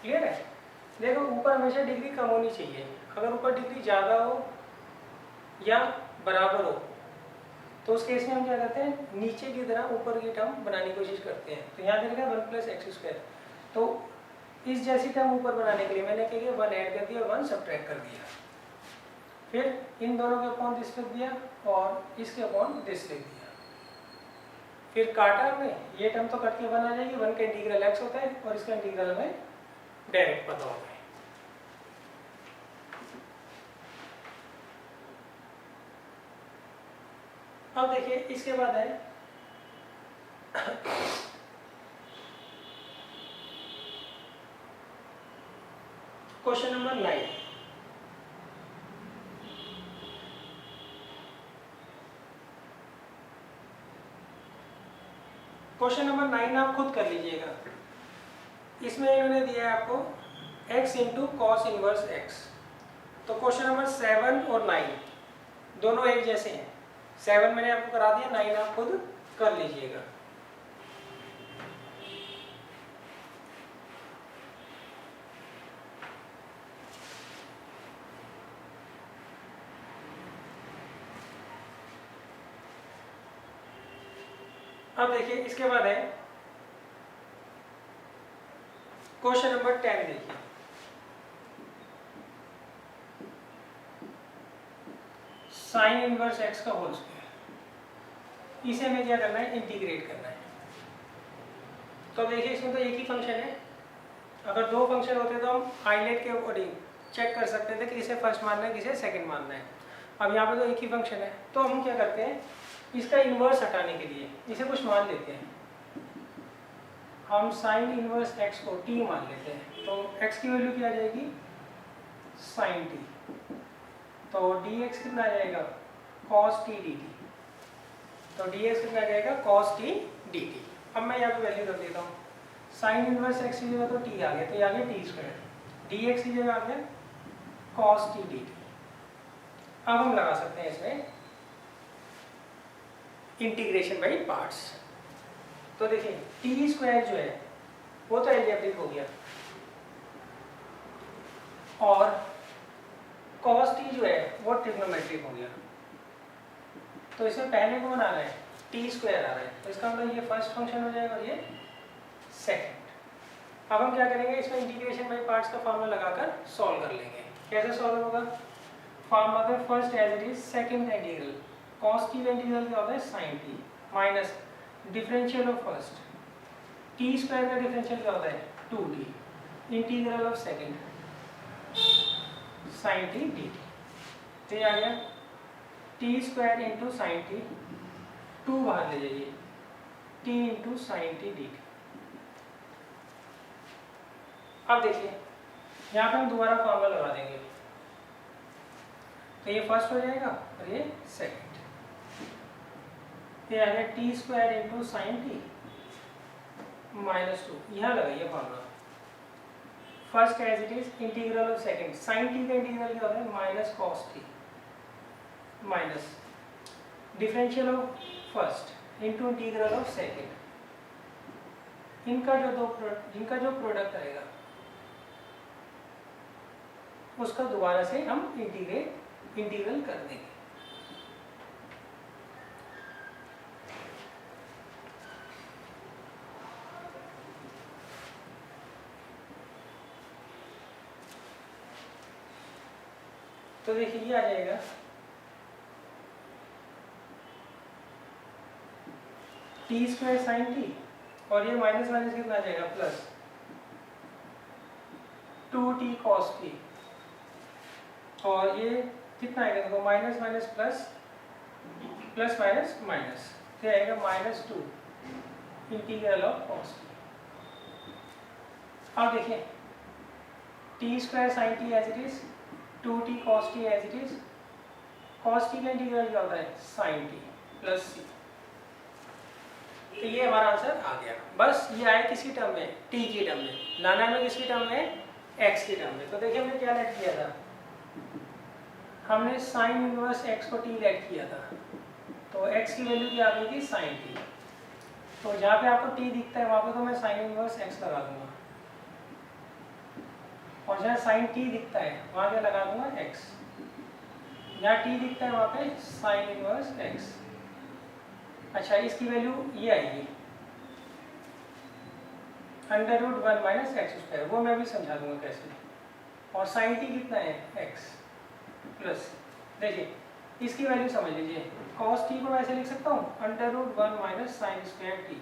क्लियर है? देखो ऊपर हमेशा डिग्री कम होनी चाहिए, अगर ऊपर डिग्री ज़्यादा हो या बराबर हो तो उस केस में हम क्या करते हैं नीचे की तरह ऊपर की टर्म बनाने की कोशिश करते हैं। तो यहाँ देखेगा 1 प्लस एक्स स्क्वायर, तो इस जैसी टर्म ऊपर बनाने के लिए मैंने क्या किया 1 ऐड कर दिया और 1 सब्ट्रैक्ट कर दिया, फिर इन दोनों के अपॉन दिस लिख दिया और इसके अपॉन दिस लिख दिया, फिर काटा हमने, ये टर्म तो कट के 1 आ जाएगी, 1 का इंटीग्रल x होता है और इसका इंटीग्रल हमें डायरेक्ट पता होगा। अब देखिए इसके बाद है क्वेश्चन नंबर 9। क्वेश्चन नंबर 9 आप खुद कर लीजिएगा। इसमें इन्होंने दिया है आपको x into cos inverse x। तो क्वेश्चन नंबर 7 और 9 दोनों एक जैसे हैं। 7 मैंने आपको करा दिया, 9 आप खुद कर लीजिएगा। अब देखिए इसके बाद है क्वेश्चन नंबर 10। देखिए साइन इनवर्स एक्स का होल स्क्वायर, इसे हमें क्या करना है इंटीग्रेट करना है। तो देखिए इसमें तो एक ही फंक्शन है, अगर दो फंक्शन होते तो हम हाईलाइट के अकॉर्डिंग चेक कर सकते थे कि किसे फर्स्ट मानना है किसे सेकंड मानना है। अब यहाँ पे तो एक ही फंक्शन है, तो हम क्या करते हैं इसका इन्वर्स हटाने के लिए इसे कुछ मान लेते हैं। हम साइन इनवर्स एक्स को t मान लेते हैं, तो x की वैल्यू क्या आ जाएगी साइन t, तो dx कितना आ जाएगा cos t dt, तो dx कितना आ जाएगा cos t dt। अब मैं यहाँ पे वैल्यू रख देता हूँ, साइन इनवर्स x की जगह तो t आ गया, तो ये आ गया t स्क्वायर, dx की जगह आ गया cos t dt। अब हम लगा सकते हैं इसमें इंटीग्रेशन बाई पार्ट्स। तो देखिए टी स्क्वायर जो है वो तो एल्जेब्रिक हो गया, और cos t जो है वो ट्रिग्नोमेट्रिक हो गया। तो इसमें पहले को बनाना है टी स्क्वायर आ रहा है, तो इसका मतलब ये फर्स्ट फंक्शन हो जाएगा और ये सेकंड। अब हम क्या करेंगे इसमें इंटीग्रेशन बाई पार्ट्स का फॉर्मूला लगाकर सॉल्व कर लेंगे। कैसे सॉल्व होगा, फॉर्मूला होता है first as it is, second integral cos T का इंटीग्रल क्या होता है sine T, minus differential of first T square का डिफरेंशियल क्या होता है 2t integral of second sine T D T. तो ये आ गया T square into sine T, 2 बाहर ले जाइए, T into sine T D T. अब देखिए यहाँ पे हम दोबारा फॉर्मूला लगा देंगे, तो ये फर्स्ट हो जाएगा और ये सेकंड। ये आ गया T square into sine T minus 2, यहाँ लगाइए formula first as it is integral of second sine T का इंटीग्रल क्या होता है minus cos T minus differential of first into integral of second, इनका जो प्रोडक्ट आएगा उसका दोबारा से हम इंटीग्रल कर देंगे। तो देखिए ये आ जाएगा टी स्क्वायर साइन टी और ये माइनस माइनस कितना आ जाएगा प्लस 2t कॉस टी, और ये कितना आएगा देखो minus minus plus plus minus minus, क्या आएगा minus 2 integral of cos T. अब देखिए T square sine T as it is 2t cos t as it is, cos t का इंटीग्रल क्या होता है sin t प्लस c। तो ये हमारा आंसर आ गया। बस ये आया किसी टर्म में t की टर्म में, लाना में किसकी टर्म में x की टर्म में। तो देखिए हमने क्या लेट किया था, हमने sin इनवर्स x को t लेट किया था, तो x की वैल्यू क्या आ गई थी sin t। तो जहाँ पे आपको t दिखता है वहाँ पे तो मैं sin इनवर्स x लगा दूंगा, और जहाँ साइन टी दिखता है वहाँ क्या लगा दूंगा x, जहाँ टी दिखता है वहाँ पे साइन इनवर्स x। अच्छा इसकी वैल्यू ये आएगी √1 माइनस एक्स स्क्वायर, वो मैं भी समझा दूंगा कैसे। और साइन टी कितना है x प्लस, देखिए इसकी वैल्यू समझ लीजिए, cos टी को ऐसे लिख सकता हूँ √1 माइनस साइन स्क्वायर टी।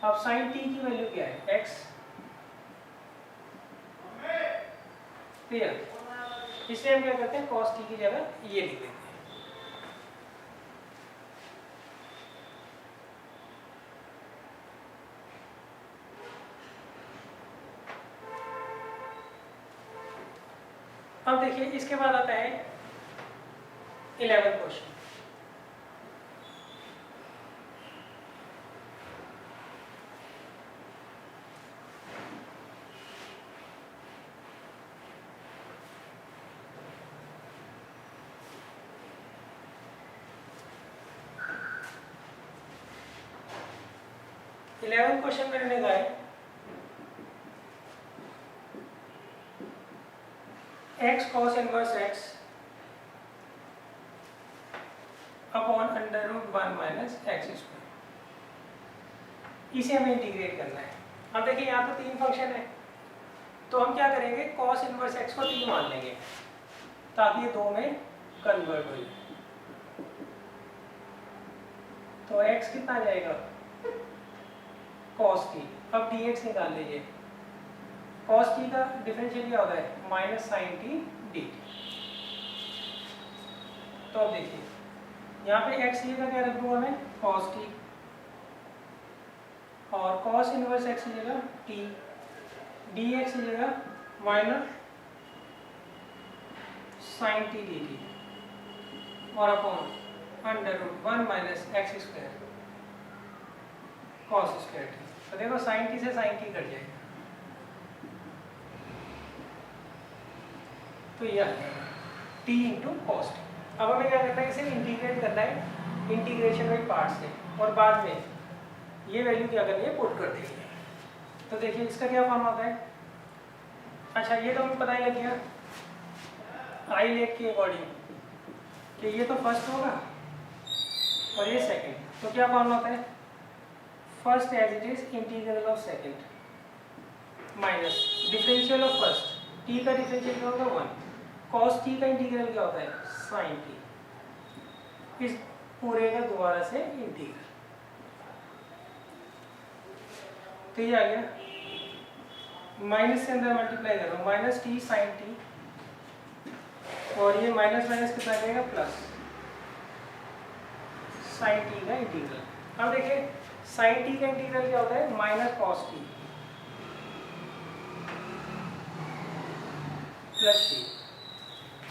अब साइन टी की वैल्यू क्या है x, क्लियर। इसलिए हम क्या करते हैं cos t की जगह ये लिख देते हैं। अब देखिए इसके बाद आता है 11th क्वेश्चन। क्वेश्चन मैंने कहा है x cos inverse x upon √1 minus x square, इसे हमें इंटीग्रेट करना है। अब देखिए यहाँ तो 3 फंक्शन है, तो हम क्या करेंगे cos इनवर्स x को 3 मान लेंगे ताकि ये 2 में कन्वर्ट हो जाए। तो x कितना आ जाएगा cos t, अब dx निकाल लीजिए, cos t का डिफरेंशियल क्या होता है minus sine T D T. तो अब देखिए यहाँ पे x की जगह क्या रख दूंगा मैं cos t, और cos इनवर्स x की जगह t, dx की जगह minus sine T D T, और upon √1 minus x square cos square T. तो देखो साइन टी से साइन टी कट जाएगा, तो ये आ जाएगा t इंटू कॉस टी। अब हमें क्या करना है इसे इंटीग्रेट करना है इंटीग्रेशन बाई पार्ट से, और बाद में ये वैल्यू क्या करनी है पुट कर देंगे। तो देखिए इसका क्या फॉर्म आता है, अच्छा ये तो हमें पता ही लग गया आई लेट के अकॉर्डिंग कि ये तो फर्स्ट होगा और ये सेकंड, तो क्या फॉर्म आता है first as it is integral of second minus differential of first, T का डिफरेंशियल क्या होगा 1 cos t का इंटीग्रल क्या होता है, sin t। इस पूरे का दोबारा से इंटीग्रल, तो ये आ गया, माइनस से अंदर मल्टीप्लाई करो, माइनस टी साइन टी, और ये माइनस माइनस कितना जाएगा, प्लस साइन टी का इंटीग्रल। अब देखिए साइन टी का इंटीग्रल क्या होता है, minus cos T plus T.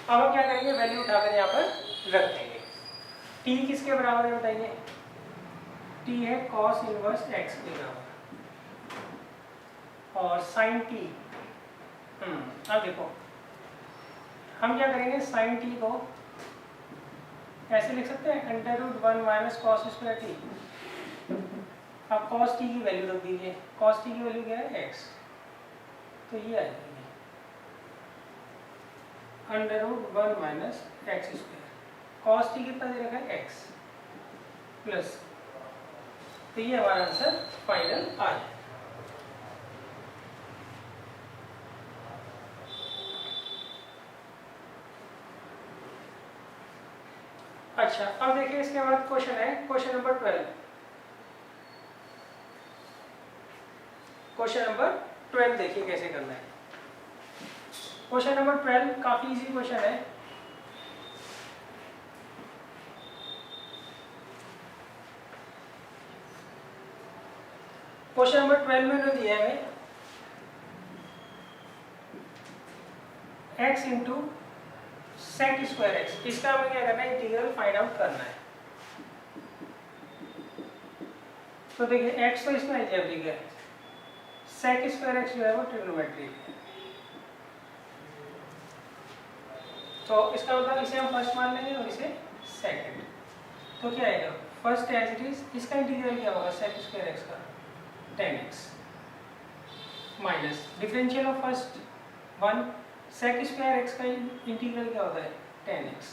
अब हम क्या करेंगे, वैल्यू उठाकर यहाँ पर रख देंगे। टी किसके बराबर है बताइए, टी है कॉस इनवर्स एक्स के बराबर, और साइन टी, अब देखो हम क्या करेंगे, साइन टी को ऐसे लिख सकते हैं, under root 1 minus cos square T. अब कॉस टी की वैल्यू रख दीजिए, कॉस टी की वैल्यू क्या है, एक्स, तो ये आ जाएगी under root 1 minus x square, cos t कितना दे रखा है, एक्स, प्लस, तो ये हमारा आंसर फाइनल आ जाए। अच्छा, अब देखिए इसके बाद क्वेश्चन है, क्वेश्चन नंबर 12। क्वेश्चन नंबर 12 देखिए कैसे करना है। क्वेश्चन नंबर 12 काफी इजी क्वेश्चन है। क्वेश्चन नंबर 12 में दिया है x into sec square x, इसका हमें क्या करना है, इंटीग्रल फाइंड आउट करना है। तो देखिए x तो इसमें अलजेब्रिक है, सेक स्क्वायर एक्स जो है वो ट्रिग्नोमेट्रिक है, तो इसका मतलब इसे हम फर्स्ट मान लेंगे और इसे सेकंड। तो क्या आएगा, फर्स्ट एज इट इज, इसका इंटीग्रल क्या होगा, सेक स्क्वायर एक्स का 10x minus differential of first 1 sec square x का इंटीग्रल क्या होता है, 10x।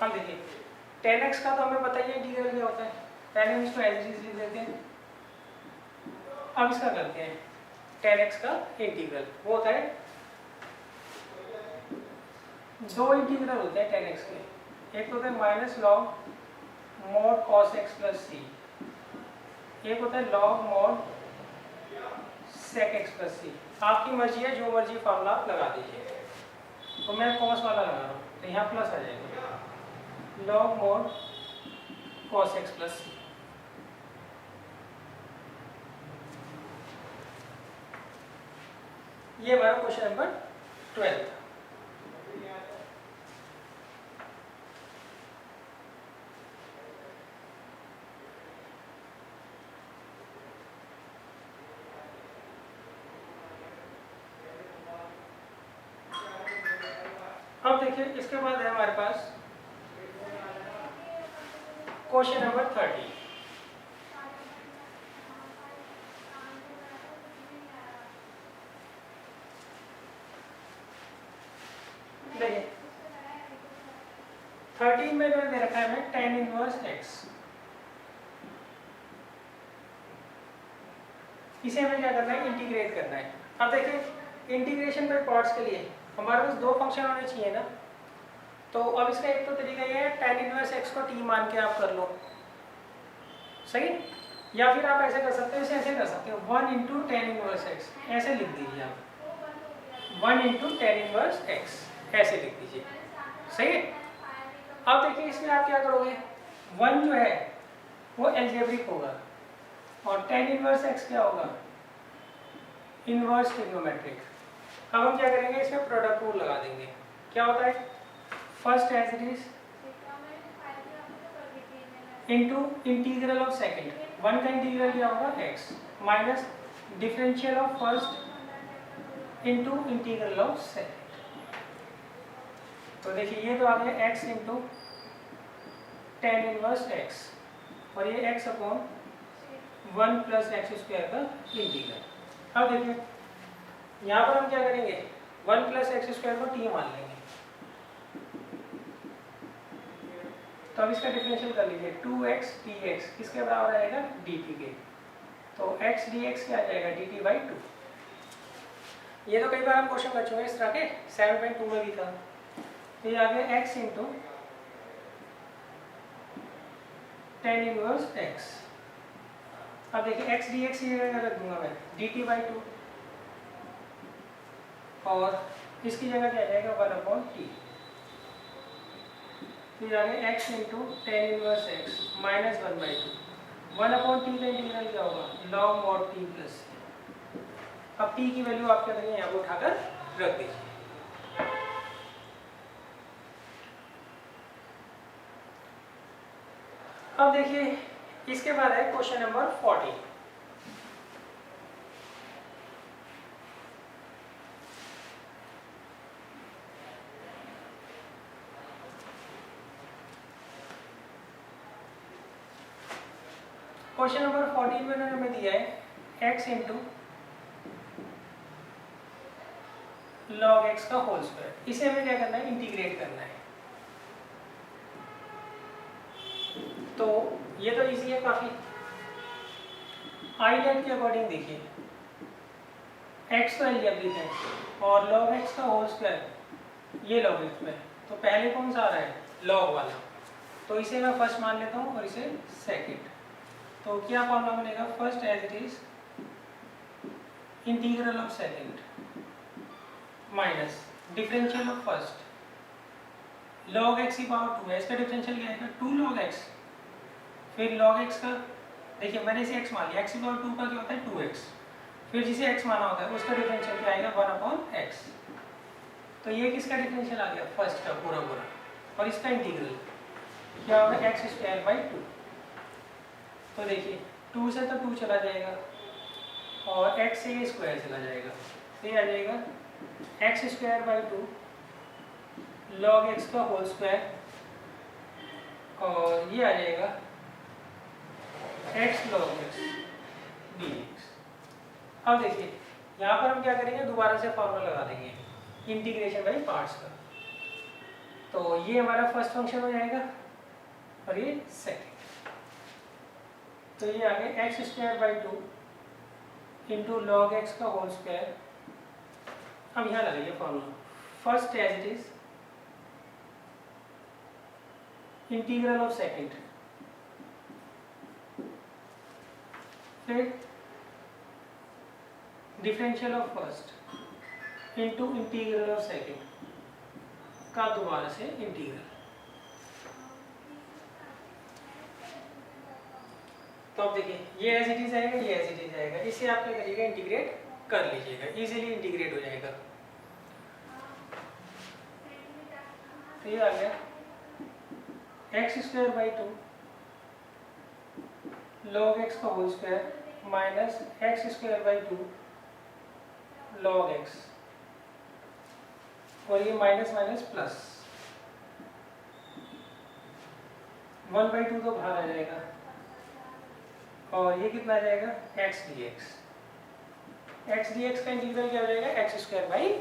अब देखिए 10x का तो हमें पता ही है इंटीग्रल क्या होता है, पहले हम इसको एज इट इज लिख देते हैं। अब इसका करते हैं 10x का इंटीग्रल, वो होता है, दो इंटीग्रल होते हैं 10x के, एक होता है minus log mod cos x plus C, एक होता है log mod sec x plus C. आपकी मर्जी है, जो मर्जी फॉर्मूला आप लगा दीजिए, तो मैं कॉस वाला लगा रहा हूँ, तो यहाँ प्लस आ जाएगा, log mod cos x plus C. ये हमारा क्वेश्चन नंबर 12 था। अब देखिए इसके बाद है हमारे पास क्वेश्चन नंबर 30। देखिए 13 में जो दे रखा है हमें tan इनवर्स x, इसे हमें क्या करना है, इंटीग्रेट करना है। अब देखिए इंटीग्रेशन बाय पार्ट्स के लिए हमारे पास दो फंक्शन होने चाहिए ना, तो अब इसका एक तो तरीका ये है, tan इनवर्स x को t मान के आप कर लो, सही, या फिर आप ऐसे कर सकते हो, इसे ऐसे कर सकते हो, 1 इंटू tan इनवर्स x, ऐसे लिख दीजिए आप, 1 इंटू tan इनवर्स x ऐसे लिख दीजिए, सही है। अब देखिए इसमें आप क्या करोगे, 1 जो है वो अलजेब्रिक होगा, और tan इनवर्स x क्या होगा, इनवर्स ट्रिग्नोमेट्रिक। अब हम क्या करेंगे, इसमें प्रोडक्ट रूल लगा देंगे। क्या होता है, first as it is into integral of second, 1 का इंटीग्रल क्या होगा, x minus differential of first into integral of second. तो देखिए ये तो आ गया x into tan inverse x, और ये x upon 1 plus x square का इंटीग्रल। अब देखिए यहाँ पर हम क्या करेंगे, 1 प्लस एक्स स्क्वायर को t मान लेंगे, तो अब इसका डिफरेंशियल कर लीजिए, 2x dx किसके बराबर आएगा, dt के, तो x dx क्या आ जाएगा, dt बाई 2। ये तो कई बार हम क्वेश्चन कर चुके हैं इस तरह के, 7.2 में भी था। तो ये आ गया x into tan inverse x। अब देखिए x dx की जगह रख दूंगा मैं dt/2 और इसकी जगह क्या आ जाएगा 1/t। फिर आ गया x into tan inverse x minus 1/2। 1/t का इंटीग्रल क्या होगा log mod t प्लस। अब t की वैल्यू आप क्या करेंगे यहाँ पे उठाकर रख दीजिए। अब देखिए इसके बाद है क्वेश्चन नंबर 40। क्वेश्चन नंबर 14 में उन्होंने हमें दिया है x इंटू लॉग x का होल स्क्वायर। इसे हमें क्या करना है इंटीग्रेट करना है। तो ये तो इजी है काफी। आई लेट के अकॉर्डिंग देखिए x तो अलजेब्रिक है और log x का होल स्क्वायर ये लॉगरिथम में, तो पहले कौन सा आ रहा है log वाला, तो इसे मैं फर्स्ट मान लेता हूँ और इसे सेकंड। तो क्या फॉर्मूला बनेगा first as it is integral of second minus differential of first log x की पावर 2 है, इसका डिफरेंशियल क्या आएगा 2 log x। फिर log x का देखिए मैंने इसे x मान लिया, x की पावर 2 का क्या होता है 2x। फिर जिसे x माना होता है उसका डिफरेंशियल क्या आएगा 1/x। तो ये किसका डिफरेंशियल आ गया फर्स्ट का पूरा पूरा, और इसका इंटीग्रल क्या होगा x²/2। तो देखिए 2 से तो 2 चला जाएगा और x से ये स्क्वायर चला जाएगा, तो ये आ जाएगा x²/2 log x का होल स्क्वायर और ये आ जाएगा x log x dx। अब देखिए यहाँ पर हम क्या करेंगे दोबारा से फॉर्मूला लगा देंगे इंटीग्रेशन बाई पार्ट्स का। तो ये हमारा फर्स्ट फंक्शन हो जाएगा और ये सेकंड। तो ये आ गया x²/2 इंटू लॉग x का होल स्क्वायर। अब यहाँ लगाइए formula first as it is integral of second, फिर differential of first into integral of second का दोबारा से इंटीग्रल। तो अब देखिए ये एज इट इज आएगा, ये एज इट इज आएगा, इसे आप क्या करिएगा इंटीग्रेट कर लीजिएगा, इजीली इंटीग्रेट हो जाएगा। तो ये आ गया x²/2 log x का whole square minus x²/2 log x, और ये माइनस माइनस प्लस 1/2 तो बाहर आ जाएगा और ये कितना आ जाएगा x dx। x dx का इंटीग्रल क्या हो जाएगा x²/2।